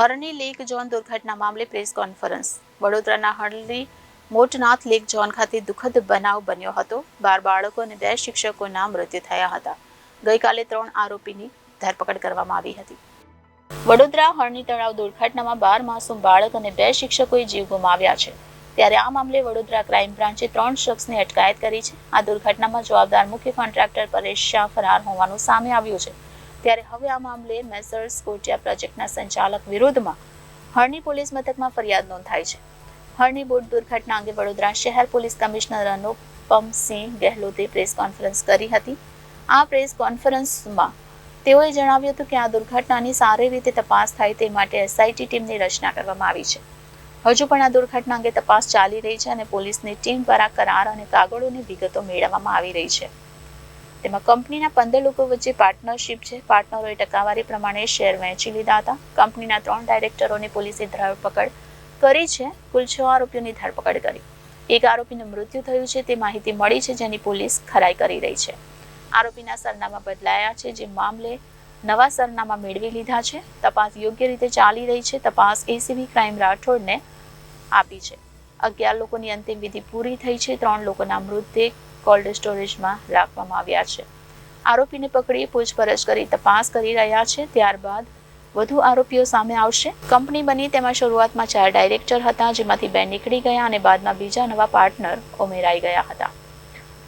હરણી lake zone દુર્ઘટના મામલે press conference. વડોદરાના હરણી મોટનાથ લેક ઝોન ખાતે દુઃખદ બનાવ બન્યો હતો. 12 બાળકો અને 2 શિક્ષકોના મૃત્યુ થયા હતા. ગઈકાલે 3 આરોપીની ધરપકડ કરવામાં આવી હતી. વડોદરા હરણી તળાવ દુર્ઘટનામાં 12 માસૂમ બાળક અને 2 શિક્ષકોએ જીવ ગુમાવ્યા છે. ત્યારે આ મામલે વડોદરા ક્રાઇમ બ્રાન્ચે 3 શખ્સની અટકાયત કરી છે. આ દુર્ઘટનામાં જવાબદાર મુખ્ય કોન્ટ્રાક્ટર પરેશ શાહ ફરાર હોવાનું સામે આવ્યું છે. ત્યારે હવે આ મામલે મેસર્સ કોટિયા પ્રોજેક્ટના સંચાલક વિરુદ્ધમાં હરણી પોલીસ મથકમાં ફરિયાદ નોંધાઈ છે. હરણી બોટ દુર્ઘટના અંગે વડોદરા શહેર પોલીસ કમિશનર અનુપમસિંહ ગહેલોતે પ્રેસ કોન્ફરન્સ કરી હતી. આ પ્રેસ કોન્ફરન્સમાં તેઓએ જણાવ્યું હતું કે આ દુર્ઘટનાની સારી રીતે તપાસ થાય તે માટે એસઆઈટી ટીમની રચના કરવામાં આવી છે. હજુ પણ આ દુર્ઘટના અંગે તપાસ ચાલી રહી છે અને પોલીસની ટીમ દ્વારા કરાર અને કાગળોની વિગતો મેળવવામાં આવી રહી છે. તેમાં કંપનીના 15 લોકો વચ્ચે પાર્ટનરશિપ છે. પાર્ટનરોએ ટકાવારી પ્રમાણે શેર વહેંચી લીધા હતા. કંપનીના 3 ડાયરેક્ટરોની પોલીસે ધરપકડ કરી છે. કુલ 6 આરોપીઓની ધરપકડ કરી. એક આરોપીનું મૃત્યુ થયું છે તે માહિતી મળી છે, જેની પોલીસ ખરાઈ કરી રહી છે. આરોપીના સરનામા બદલાયા છે, જે મામલે નવા સરનામા મેળવી લીધા છે. તપાસ યોગ્ય રીતે ચાલી રહી છે. તપાસ એસીબી ક્રાઇમ રાઠોડને આપી છે. 11 લોકોની અંતિમ વિધિ પૂરી થઈ છે. 3 લોકોના મૃતદેહ કોલ્ડ સ્ટોરેજમાં રાખવામાં આવ્યા છે. આરોપીને પકડી પૂછપરછ કરી તપાસ કરી રહ્યા છે. ત્યારબાદ વધુ આરોપીઓ સામે આવશે. કંપની બની તેમાં શરૂઆતમાં 4 ડાયરેક્ટર હતા, જેમાંથી 2 નીકળી ગયા અને બાદમાં બીજા નવા પાર્ટનર ઉમેરાઈ ગયા હતા.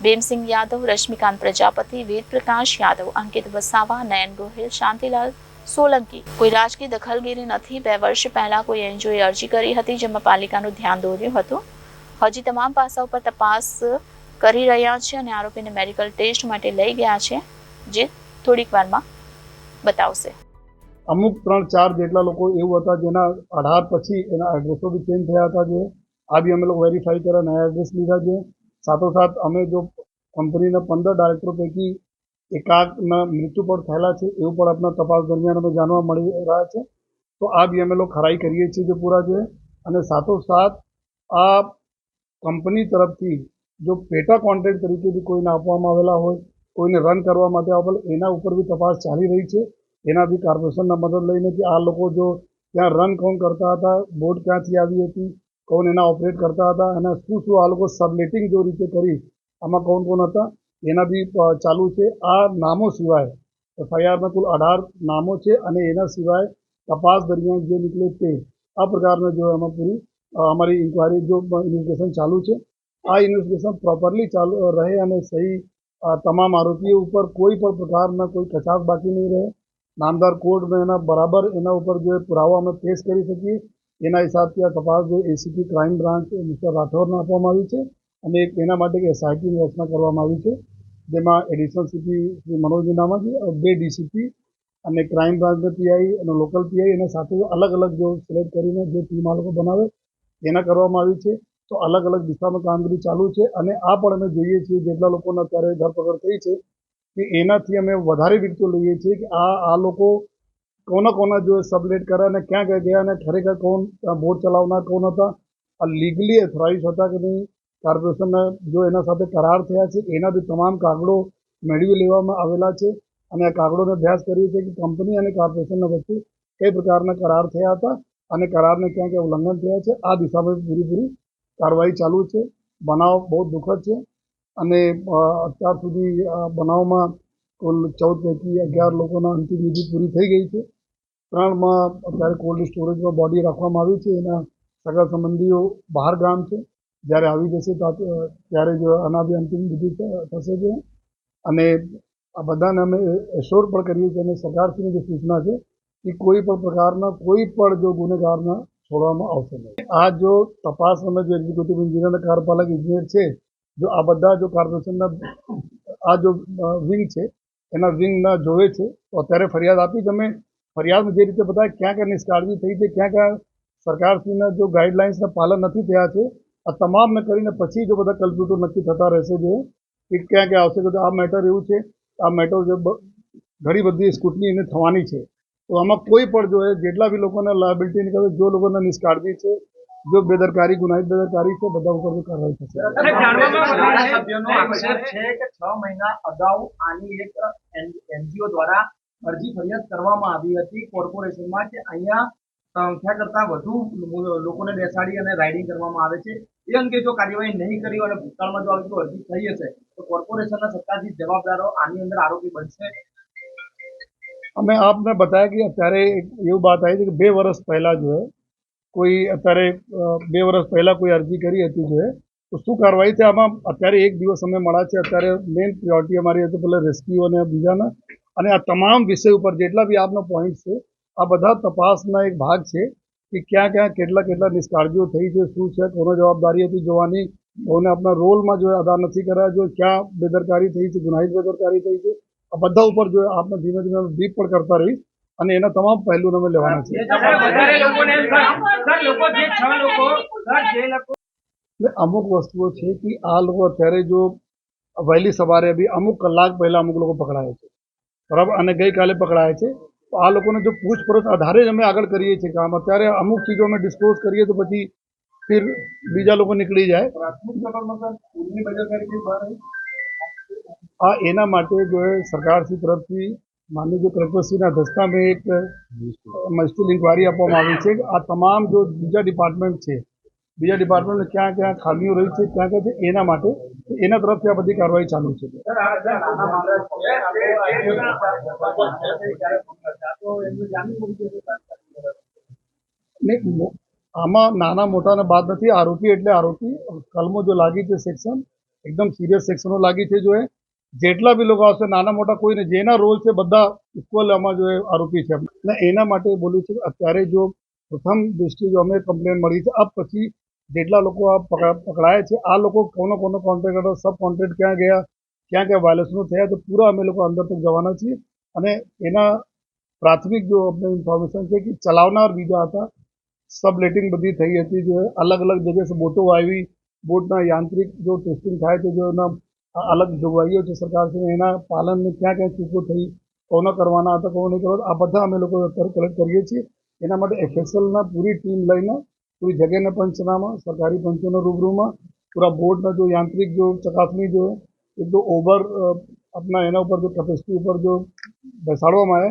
ભીમસિંહ યાદવ, રશ્મિકાંત પ્રજાપતિ, વેદ પ્રકાશ યાદવ, અંકિત વસાવા, નયન ગોહિલ, શાંતિલાલ સોલંકી. કોઈ રાજકીય દખલગીરી નથી. 2 વર્ષ પહેલા કોઈ એનજીઓએ અરજી કરી હતી, જેમાં પાલિકાનું ધ્યાન દોર્યું હતું. હજી તમામ પાસાઓ પર તપાસ કરી રહ્યા છે અને આરોપીને મેડિકલ ટેસ્ટ માટે લઈ ગયા છે, જે થોડીક વારમાં બતાવશે. અમુક 3-4 જેટલા લોકો એવું હતા જેના 18 પછી એના એડ્રેસો બી ચેન્જ થયા હતા. જે આ બી અમે લોકો વેરીફાઈ કર્યા, નયા એડ્રેસ લીધા છે. સાથોસાથ અમે જો કંપનીના 15 ડાયરેક્ટરો પૈકી એકાદના મૃત્યુ પણ થયેલા છે એવું પણ આપણા તપાસ દરમિયાન અમે જાણવા મળી રહ્યા છે. તો આ બી અમે લોકો ખરાઈ કરીએ છીએ જે પૂરા છે. અને સાથોસાથ આ કંપની તરફથી જો પેટા કોન્ટ્રાક્ટ તરીકે બી કોઈને આપવામાં આવેલા હોય, કોઈને રન કરવા માટે આવેલા, એના ઉપર બી તપાસ ચાલી રહી છે. એના બી કોર્પોરેશનના મદદ લઈને કે આ લોકો જો ત્યાં રન કોણ કરતા હતા, બોટ ક્યાંથી આવી હતી, કોણ એના ઓપરેટ કરતા હતા અને શું આ લોકો સબલેટિંગ જો રીતે કરી આમાં કોણ હતા એના બી ચાલુ છે. આ નામો સિવાય એફઆઈઆરમાં કુલ 18 નામો છે અને એના સિવાય તપાસ દરમિયાન જે નીકળે તે આ પ્રકારના જો એમાં પૂરી અમારી ઇન્કવાયરી જો ઇન્વેસ્ટિગેશન ચાલુ છે. આ ઇન્વેસ્ટિગેશન પ્રોપરલી ચાલુ રહે અને સહી તમામ આરોપીઓ ઉપર કોઈ પણ પ્રકારના કોઈ કચાશ બાકી નહીં રહે. નામદાર કોર્ટમાં એના બરાબર એના ઉપર જે પુરાવા અમે પેશ કરી શકીએ એના હિસાબથી આ તપાસ જે એસીપી ક્રાઇમ બ્રાન્ચ મિસ્ટર રાઠોડને આપવામાં આવી છે અને એના માટે એક એસઆઈટીની રચના કરવામાં આવી છે, જેમાં additional CP Shri Manoj Namaji, 2 DCP અને ક્રાઇમ બ્રાન્ચના પીઆઈ અને લોકલ પીઆઈ એના સાથે અલગ અલગ જો સિલેક્ટ કરીને જે ટીમ આ લોકો બનાવે એના કરવામાં આવી છે. તો અલગ અલગ દિશામાં કામગીરી ચાલુ છે અને આ પણ અમે જોઈએ છીએ જેટલા લોકોના અત્યારે ધરપકડ થઈ છે કે એનાથી અમે વધારે વિગતો લઈએ છીએ કે આ લોકો કોના જો સબલેટ કર્યા અને ક્યાં ગયા અને ખરેખર કોણ બોટ ચલાવનાર કોણ હતા, આ લીગલી એથોરાઇઝ હતા કે નહીં, કોર્પોરેશનના જો એના સાથે કરાર થયા છે એના બી તમામ કાગળો મેળવી લેવામાં આવેલા છે અને આ કાગળોનો અભ્યાસ કરીએ છીએ કે કંપની અને કોર્પોરેશનના વચ્ચે કઈ પ્રકારના કરાર થયા હતા અને કરારને ક્યાં ઉલ્લંઘન થયા છે. આ દિશામાં પૂરી કાર્યવાહી ચાલુ છે. બનાવ બહુ દુઃખદ છે અને અત્યાર સુધી બનાવમાં કુલ 14 પૈકી 11 લોકોના અંતિમ વિધિ પૂરી થઈ ગઈ છે. 3માં અત્યારે કોલ્ડ સ્ટોરેજમાં બોડી રાખવામાં આવી છે. એના સગા સંબંધીઓ બહાર ગામ છે. જ્યારે આવી જશે ત્યારે જ આના બી અંતિમ વિધિ થશે છે અને આ બધાને અમે એશ્યોર પણ કરીએ છીએ અને સરકારશ્રીની જે સૂચના છે કે કોઈ પણ પ્રકારના કોઈ પણ જો ગુનેગારના છોડવામાં આવશે નહીં. આ જો તપાસ અમે જો એક્ઝિક્યુટિવ એન્જિનિયર અને કાર્યપાલક ઇજનેર છે, જો આ બધા જો કોર્પોરેશનના આ જો વિંગ છે એના વિંગના જોવે છે તો અત્યારે ફરિયાદ આપી તમે ફરિયાદમાં જે રીતે બધા ક્યાં નિષ્કાળજી થઈ છે, ક્યાં સરકારશ્રીના જો ગાઈડલાઇન્સના પાલન નથી થયા છે, આ તમામને કરીને પછી જો બધા કલ્પ્રિટો નક્કી થતા રહેશે જો કે ક્યાં આવશે. તો આ મેટર એવું છે, આ મેટર ઘણી બધી સ્કૂટની એને થવાની છે. તો આમાં કોઈ પણ જો જેટલા બી લોકોને લાયબિલિટી નીકળે, જો લોકોને નિષ્કાળજી છે, જો બેદરકારી ગુનાહિત બેદરકારી છે, બધા ઉપર કાર્યવાહી થશે. ધારાસભ્યનો આક્ષેપ છે કે 6 મહિના અગાઉ આની એક એનજીઓ દ્વારા અરજી ફરિયાદ કરવામાં આવી હતી કોર્પોરેશનમાં કે અહીંયા સંખ્યા કરતા વધુ લોકોને બેસાડી અને રાઇડિંગ કરવામાં આવે છે. એ અંગે જો કાર્યવાહી નહીં કરી અને ભૂતકાળમાં જો આવી કોઈ અરજી થઈ હશે તો કોર્પોરેશનના સત્તાધીશ જવાબદારો આની અંદર આરોપી બનશે. અમે આપને बताया कि અત્યારે એવું बात આવી છે કે 2 વર્ષ પહેલા जो है કોઈ અત્યારે 2 વર્ષ પહેલા કોઈ અરજી કરી હતી जो है તો શું કાર્યવાહી છે આમાં અત્યારે એક દિવસ અમે મળ્યા છે. અત્યારે મેઇન પ્રિયોરિટી અમારી હતી પેલા રેસ્ક્યુ અને બીજાના અને આ તમામ વિષય ઉપર જેટલા બી આપનો પોઈન્ટ છે આ બધા તપાસના એક ભાગ છે કે ક્યાં ક્યાં કેટલા નિષ્કાળજીઓ થઈ છે, શું છે, કોનો જવાબદારી હતી જોવાની, કોને આપણા રોલમાં જો અદા નથી કર્યા, જો ક્યાં બેદરકારી થઈ છે, ગુનાહિત બેદરકારી થઈ છે, આ બધા ઉપર જો આપણે ધીમે ધીમે ડીપ પણ કરતા રહીશ અને એના તમામ પહેલું અમે લેવાના છે. અમુક વસ્તુઓ છે કે આ લોકો અત્યારે જો વહેલી સવારે બી અમુક કલાક પહેલા અમુક લોકો પકડાયા છે, બરાબર, અને ગઈકાલે પકડાયા છે. તો આ લોકોને જો પૂછપરછ આધારે જ અમે આગળ કરીએ છીએ કામ. અત્યારે અમુક ચીજો અમે ડિસ્ક્લોઝ કરીએ તો પછી ફિર બીજા લોકો નીકળી જાય. આ એના માટે જો સરકારશ્રી તરફથી માનનીય જો કલેક્ટરશ્રીના અધ્યક્ષતામાં એક મજિસ્ટ્રેટ ઇન્કવાયરી આપવામાં આવી છે કે આ તમામ જો બીજા ડિપાર્ટમેન્ટને ક્યાં ક્યાં ખામીઓ રહી છે, ક્યાં ક્યાં છે, એના માટે એના તરફથી આ બધી કાર્યવાહી ચાલુ છે. આમાં નાના મોટાને બાદ નથી. આરોપી એટલે આરોપી. કલમો જો લાગી છે સેક્શન એકદમ સિરિયસ સેક્શનો લાગી છે. જો જેટલા બી લોકો આવશે નાના મોટા કોઈને જેના રોલ છે બધા ઇક્વલ આમાં જો આરોપી છે. અને એના માટે બોલ્યું છે કે અત્યારે જો પ્રથમ દ્રષ્ટિએ જો અમે કમ્પ્લેન મળી છે અબ પછી જેટલા લોકો આ પકડાયા છે આ લોકો કોનો કોન્ટ્રાક્ટ હતો, સબ કોન્ટ્રાક્ટ ક્યાં ગયા, ક્યાં ક્યાં વાયલેશનો થયા, તો પૂરા અમે લોકો અંદર તક જવાના છીએ. અને એના પ્રાથમિક જો અમને ઇન્ફોર્મેશન છે કે ચલાવનાર બીજા હતા, સબલેટિંગ બધી થઈ હતી. જો અલગ અલગ જગ્યાએ બોટો આવી, બોટના યાંત્રિક જો ટેસ્ટિંગ થાય છે, જો એના અલગ જોગવાઈઓ છે સરકારશ્રી, એના પાલનને ક્યાં ક્યાં ચૂકો થઈ, કોનો કરવાના હતા, કોનો નહીં કરવાના, આ બધા અમે લોકો અત્યારે કલેક્ટ કરીએ છીએ. એના માટે એફએસએલના પૂરી ટીમ લઈને પૂરી જગ્યાના પંચનામા, સરકારી પંચોના રૂબરૂમાં પૂરા બોર્ડના જો યાંત્રિક જો ચકાસણી જો એક તો ઓવર આપણા એના ઉપર જો કેપેસિટી ઉપર જો બેસાડવામાં આવે,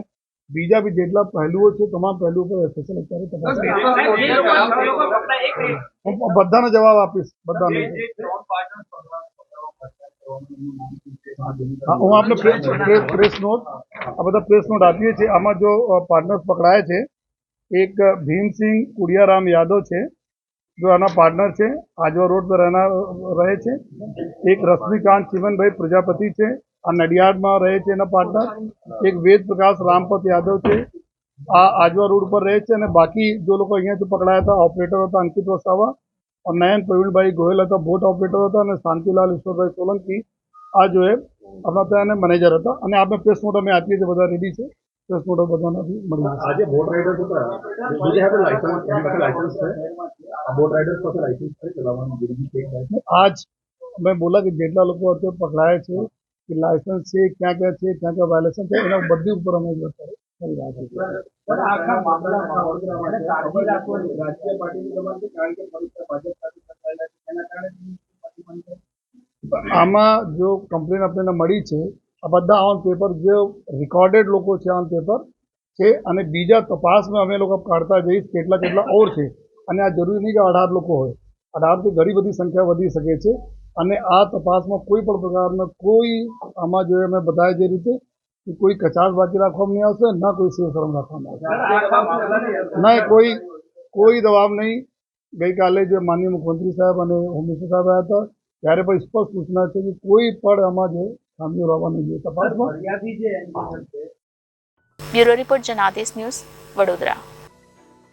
બીજા બી જેટલા પહેલુઓ છે તમામ પહેલુઓ પર એફએસએલ અત્યારે તપાસ હું બધાનો જવાબ આપીશ. બધાને હું આપને પ્રેસ નોટ આ બધા પ્રેસ નોટ આપીએ છીએ. આમાં જો પાર્ટનર્સ પકડાયા છે એક ભીમસિંહ કુડિયારામ યાદવ છે જો આના પાર્ટનર છે, આજવા રોડ પર રહે છે. એક રશ્મિકાંત ચિમનભાઈ પ્રજાપતિ છે, આ નડિયાદમાં રહે છે એના પાર્ટનર. એક વેદ પ્રકાશ રામપત યાદવ છે, આ આજવા રોડ પર રહે છે. અને બાકી જો લોકો અહીંયાથી પકડાયા હતા ઓપરેટર હતા અંકિત વસાવા, નયન પ્રવીણભાઈ ગોયલ હતા, બોટ ઓપરેટર હતા, અને શાંતિલાલ ઈશ્વરભાઈ સોલંકી આ જો આપણા ત્યાં મેનેજર હતા. અને આપણે પ્રેસ નોટ અમે આપીએ છીએ, બધા રેડી છે. પ્રેસ નોટ બધાના મળી આજે બોટ રાઇડર હતા, લાયસન્સ છે બોટ રાઇડર પાસે લાયસન્સ છે ચલાવવાનું આજ મેં બોલા કે જેટલા લોકો અત્યારે પકડાયા છે કે લાયસન્સ છે, ક્યાં ક્યાં છે, ક્યાં ક્યાં વાયલેશન છે, એના બધી ઉપર અમે અત્યારે કરી રહ્યા છીએ. આમાં જો કમ્પ્લેન આપણને મળી છે આ બધા ઓન પેપર જે રેકોર્ડેડ લોકો છે ઓન પેપર છે. અને બીજા તપાસમાં અમે લોકો કાઢતા જઈશ કેટલા ઓર છે. અને આ જરૂરી નહીં કે 18 લોકો હોય, 18થી ઘણી બધી સંખ્યા વધી શકે છે. અને આ તપાસમાં કોઈ પણ પ્રકારના કોઈ આમાં જો અમે બતાવ્યા જે રીતે કે કોઈ કચાશ બાકી રાખવામાં નહીં આવશે, ના કોઈ સેવ શરમ રાખવામાં આવશે, ના કોઈ દબાવ નહીં. ગઈકાલે જે માનનીય મુખ્યમંત્રી સાહેબ અને હોમ મિનિસ્ટર સાહેબ આવ્યા હતા ત્યારે પણ સ્પષ્ટ સૂચના છે કે કોઈ પણ આમાં જે ખામીઓ રહેવાની જોઈએ તપાસમાં. Bureau report Janadesh news, Vadodara.